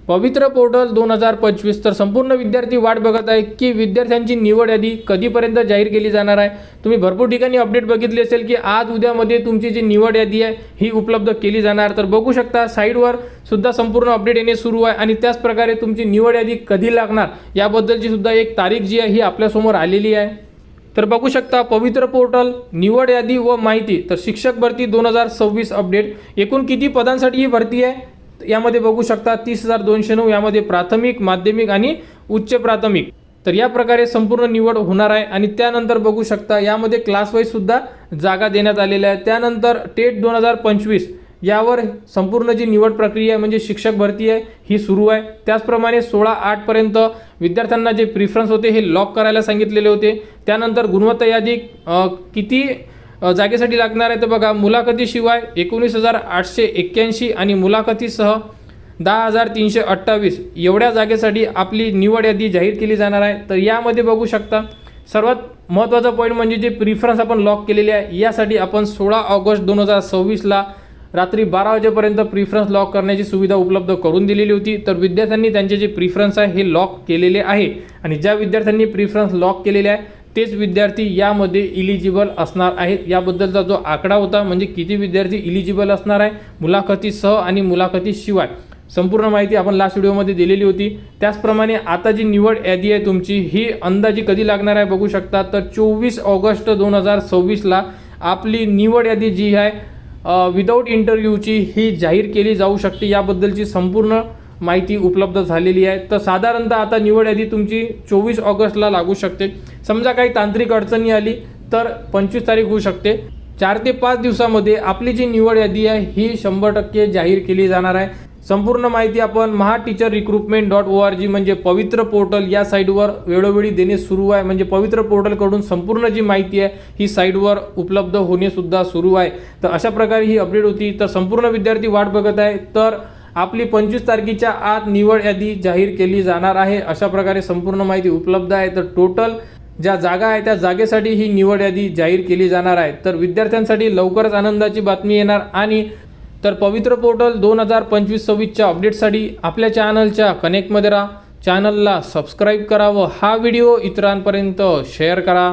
पवित्र पोर्टल 2025 तर संपूर्ण विद्यार्थी वाट बघत आहे की विद्यार्थ्यांची निवड यादी कधीपर्यंत जाहीर केली जाणार आहे। तुम्ही भरपूर ठिकाणी अपडेट बघितली असेल की आज उद्यामध्ये तुमची जी निवड यादी आहे ही उपलब्ध केली जाणार। तर बघू शकता साईडवर सुद्धा संपूर्ण अपडेट येणे सुरू आहे आणि त्याच प्रकारे तुमची निवड यादी कधी लागणार याबद्दलची सुद्धा एक तारीख जी आहे ही आपल्यासमोर आलेली आहे। तर बघू शकता पवित्र पोर्टल निवड यादी व माहिती तर शिक्षक भरती 2026 अपडेट एकूण किती पदांसाठी ही भरती आहे यामध्ये बघू शकता 30,209 यामध्ये प्राथमिक माध्यमिक आणि उच्च प्राथमिक तर या प्रकारे संपूर्ण निवड होणार आहे। आणि त्यानंतर बघू शकता यामध्ये क्लास वाईज सुद्धा जागा देण्यात आलेल्या आहेत। त्यानंतर टेट 2025 यावर संपूर्ण जी निवड प्रक्रिया म्हणजे शिक्षक भरती आहे ही सुरू आहे। त्याचप्रमाणे 16/8 पर्यंत विद्यार्थ्यांना जे प्रिफरन्स होते हे लॉक करायला सांगितलेले होते। त्यानंतर गुणवत्ता यादी किती जागेसाठी लागणार आहे तर बघा मुलाखतीशिवाय 19,881 आणि मुलाखतीसह 10,328 एवढ्या जागेसाठी आपली निवड यादी जाहीर केली जाणार आहे। तर यामध्ये बघू शकता सर्वात महत्त्वाचा पॉईंट म्हणजे जे प्रिफरन्स आपण लॉक केलेले आहे यासाठी आपण 16 ऑगस्ट 2026ला रात्री 12 वाजेपर्यंत प्रिफरन्स लॉक करण्याची सुविधा उपलब्ध करून दिलेली होती। तर विद्यार्थ्यांनी त्यांचे जे प्रिफरन्स आहे हे लॉक केलेले आहे आणि ज्या विद्यार्थ्यांनी प्रिफरन्स लॉक केलेले आहे तेच विद्यार्थी यामध्ये इलिजिबल असणार आहेत। याबद्दलचा जो आकडा होता म्हणजे किती विद्यार्थी इलिजिबल असणार आहे मुलाखतीसह आणि मुलाखतीशिवाय संपूर्ण माहिती आपण लास्ट व्हिडिओमध्ये दिलेली होती। त्याचप्रमाणे आता जी निवड यादी आहे तुमची ही अंदाजी कधी लागणार आहे बघू शकता तर 24 ऑगस्ट 2026ला आपली निवड यादी जी आहे विदाऊट इंटरव्ह्यूची ही जाहीर केली जाऊ शकते। याबद्दलची संपूर्ण माहिती उपलब्ध झालेली आहे। तर साधारणतः आता निवड यादी तुमची 24 ऑगस्टला लागू शकते। समजा काही तांत्रिक अडचणी आली तर 25 तारीख होऊ शकते। 4 ते 5 दिवसामध्ये आपली जी निवड यादी आहे ही 100% जाहीर केली जाणार आहे। संपूर्ण माहिती आपण mahateacherrecruitment.org म्हणजे पवित्र पोर्टल या साईटवर वेळोवेळी देणे सुरू आहे। म्हणजे पवित्र पोर्टलकडून संपूर्ण जी माहिती आहे ही साईटवर उपलब्ध होणे सुद्धा सुरू आहे। तर अशा प्रकारे ही अपडेट होती। तर संपूर्ण विद्यार्थी वाट बघत आहे तर आपली 25 तारखेच्या आत निवड यादी जाहीर केली जाणार आहे। अशा प्रकारे संपूर्ण माहिती उपलब्ध आहे। तर टोटल ज्या जागा आहे त्या जागेसाठी ही निवड यादी जाहीर केली जाणार आहे। तर विद्यार्थ्यांसाठी लवकरच आनंदाची बातमी येणार आणि तर पवित्र पोर्टल 2025-26च्या अपडेटसाठी आपल्या चॅनलच्या कनेक्टमध्ये राहा, चॅनलला सबस्क्राईब करा व हा व्हिडिओ इतरांपर्यंत शेअर करा।